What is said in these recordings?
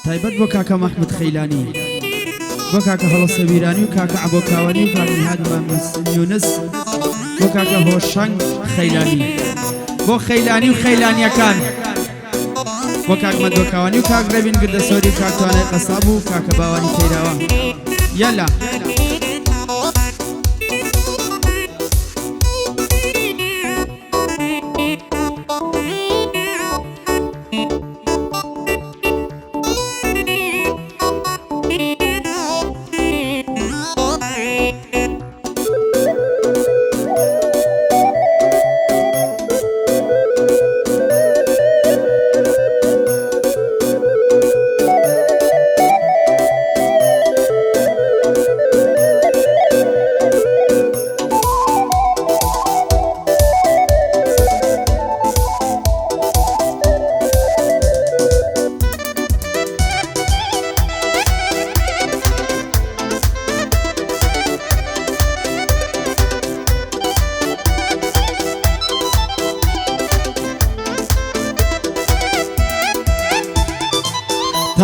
تایبەت بۆ کاکە محمود خەیلانی، بۆ کاکە هەڵە سەویرانی و کاکە عەبۆکاوانی و کاکە نهاد مامۆس یونس، بۆ کاکە هۆشەنگ خەیلانی، بۆ خەیلانی و خەیلانیەکان، بۆ کاک مەدۆکاوانی و کاک ڕەبین گردەسۆری و کاک توانای قەساب و کاکە باوانی تەیراوە. یەلا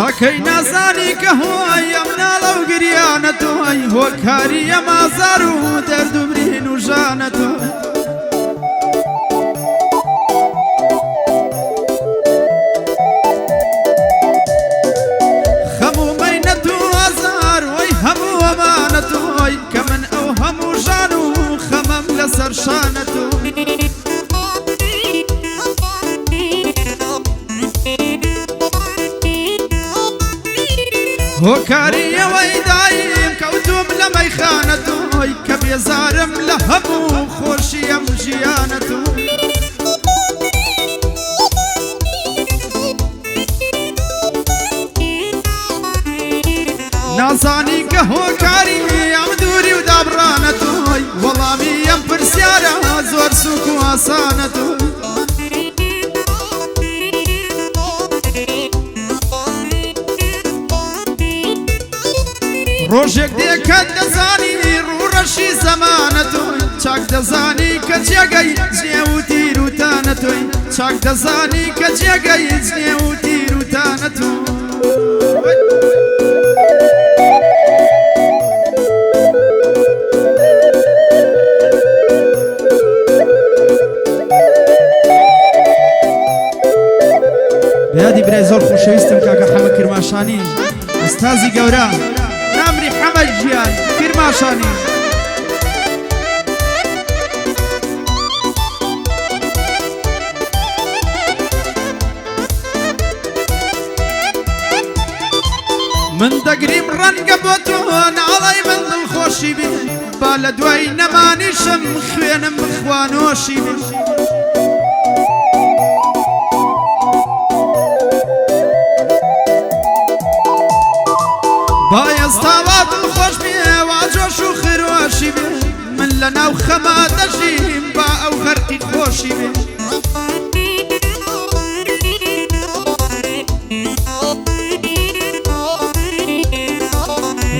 تاکەی نازانی کە هۆی ئەم ناڵە و گریانە تۆی، هۆکاری ئەمازار و دەرد و برین و ژانە تۆی. خەموو مەینەت و ئازار وەی هەموو ئەمانە تۆی، کە من ئەو هەموو ژان و خەمەم لەسەر شانە تۆی. هۆکاری ئەوەی دایم کەوتوم لە مەیخانە تۆی، کە بێزارم لە هەموو خۆشی ئەم ژیانە تۆی. نازانی کە هۆکاری ئەم دووری و دابڕانە تۆی، وەڵامی ئەم پرسیارە زۆر سووک و ئاسانە تۆی. ڕۆژێک دێکەت دەزانی ڕوڕەشی زەمانە تۆی، چاک دەزانی کە جێگەی جنێ و تیر و تانە تۆی، چاک دەزانی کە جێگەی جنێ و تیر و تانە تۆی. بەیادی برای زۆر خۆشەویستم کاکە حەمە کرماشانی، ئەستازی گەورە نامری حەمە ژیان کرماشانی. من دەگریم ڕەنگە بۆ تۆ ناڵەی من دڵخۆشی بێ، با لە دوای نەمانیشم خوێنم بخوانۆشی بێ. بایەستاوا دڵخۆش بێ وا جۆش و خرۆشی بێ، من لە ناو خەما دەژیم با ئەو غەرقی خۆشی بێ.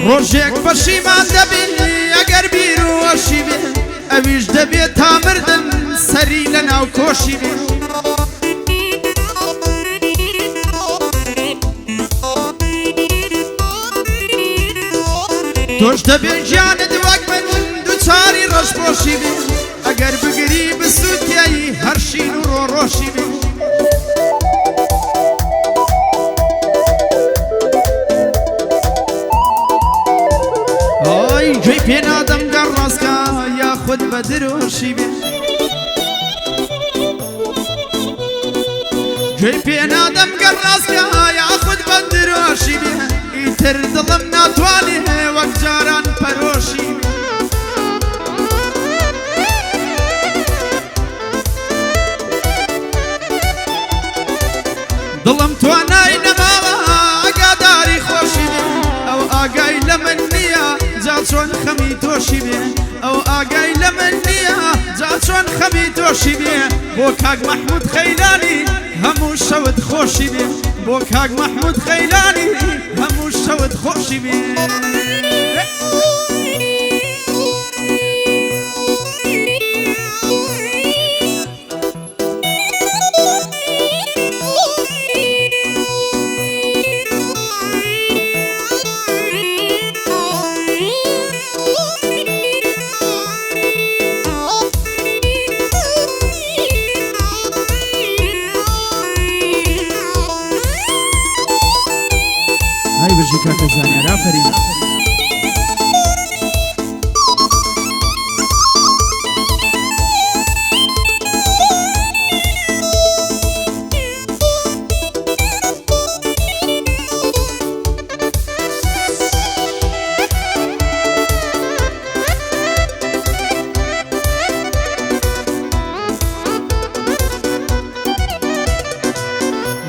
ڕۆژێک بەشیمان دەبینی ئەگەر بیر و وەشی بێ، ئەویش دەبێت تا مردن سەری لە ناو کۆشی بێ. تۆش دەبێت ژیانت وەک من دووچاری ڕەشپۆشی بێ، ئەگەر بگری بسووتیایی هەر شین و ڕۆڕۆشی بێ. ئای گوێی پێ نادەم گەڕ ڕاستکە یاخود بە درۆشی بێ، گوێی پێ نادەم گەڕ ڕاستکە یاخود بە درۆشی بێ. ئیتر دڵم ناتوانێ وەک جاران پەرۆشی بێ. دڵم توانای نەماوە ئاگاداری خۆشی بێ، ئەو ئاگای لە من نییە جا چۆن خەمی تۆشی بێ، ئەو ئاگای لە من نییە جا چۆن خەمی تۆشی بێ. بۆ کاک مەحمود خەیلانی هەموو شەوت خۆشی بێ، بۆ کاک مەحمود خەیلانی هەموو شەوت خۆشی بێ. توێژی کاکە زانیار ئافەرین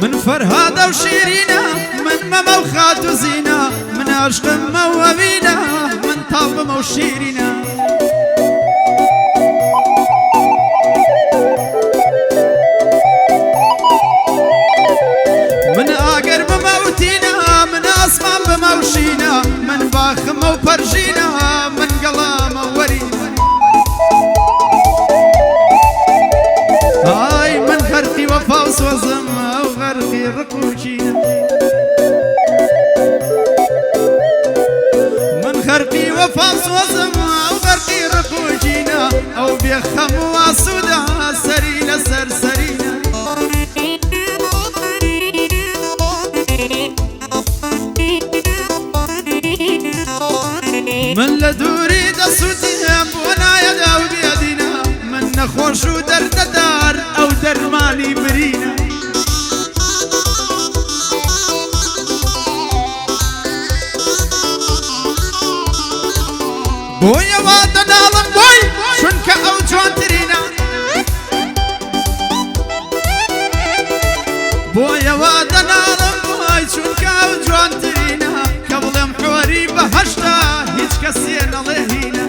من فرهادة وشيرينة من ماما وخاتو زينة من عشق موابينة من طالب وشيرينة من آقر بموتينا من أسمان بموشينا من باخم وبرجينا من قلام ورينا هاي من خرقي وفاوس وزم غرقي رقوشينا من خرقي وفاص وزم أو غرقي رقوشينا أو بيخم واسودا سرينا سرسرينا من لدوري دسوتي وانا يدا وبيدينا من نخوش ودرد دار أو درماني برينا بويا وادنا لم بوي شنك او جوانترينا بويا وادنا لم بوي شنك او جوانترينا قبل محوري بهشتا هيج كسينا لهينا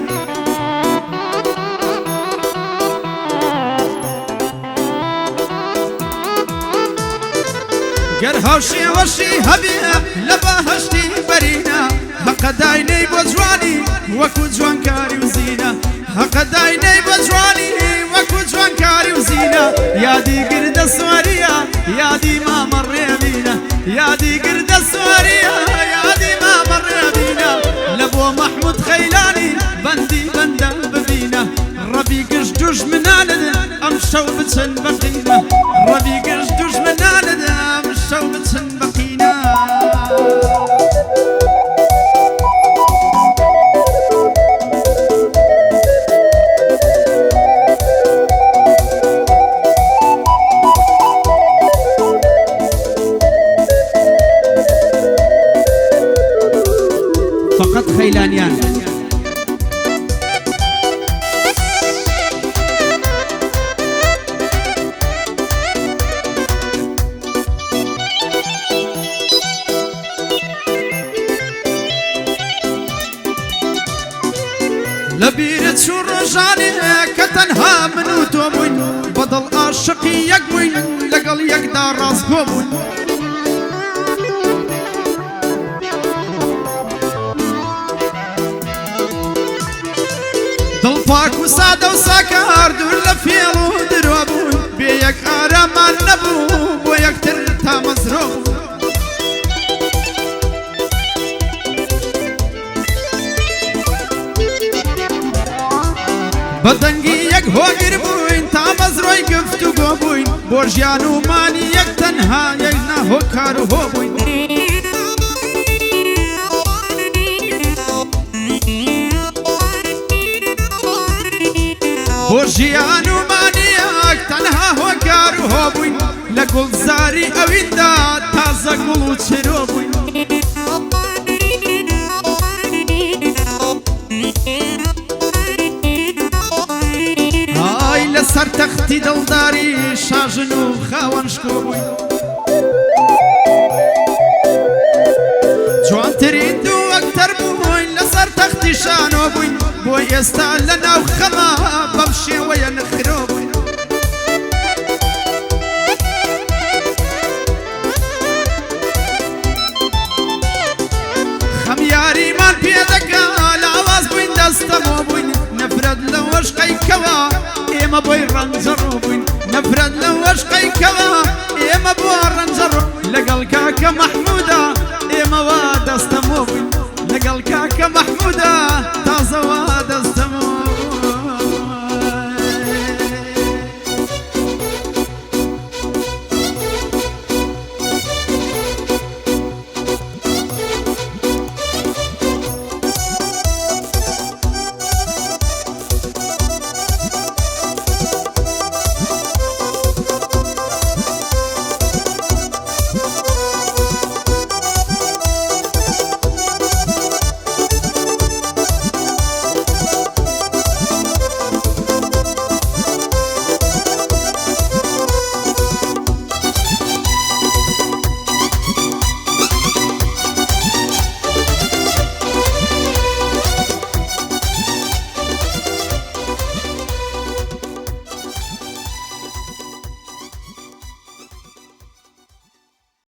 قرهوشي وشي هبينا لبهشتي برينا حق دايني بوجواني وكو جوانكاري وزينة حق دايني بوجواني وكو جوانكاري وزينة يا دي قرد السوارية يا دي ما مر بينا يا دي قرد السوارية يا دي ما مر بينا لبو محمود خيلاني بندي بندم ببينا ربي قش دوش من عالد امشو بتسن بقينا ربي قش دوش من عالد امشو بتسن بقينا فقط خيلانيان لبيرة شو رجاني كتنها منو تومين بدل عاشقي يقوين لقل يقدر راس قومين ضلفاك وسادة وسكر دول لفيل ودروبون بيك آرامان نبو بويك ترتا مزروب بدنگی یک هوگر بوین تا مزروی گفتو گو بوین برجیانو مانی یک تنها یک نه کارو هو بوین برجیانو مانی یک تنها کارو هو بوین لگل زاری اوین دا تازه گلو چرو بوین سر تختی دلداری شاژن و خاوەن شکۆ بووین جوانترین دوو ئەکتەر بووین لەسەر تەختی شانۆ بووین بۆ ئێستا لە ناو خەما بەم شێوەیە نخرۆ بووین خەمیاریمان پێدەکا لاواز بووین دەستەمۆ بووین نەفرەت لە وەشقەیکەوە ئێمە بۆی ڕەنجەڕۆ بووین نەفرەت لە وەشقەیکەوە ئێمە بۆ ڕەنجەڕۆ لەگەڵ کاکە مەحموودە ئێمەوە دەستەمۆ بووین لەگەڵ کاکە مەحموودە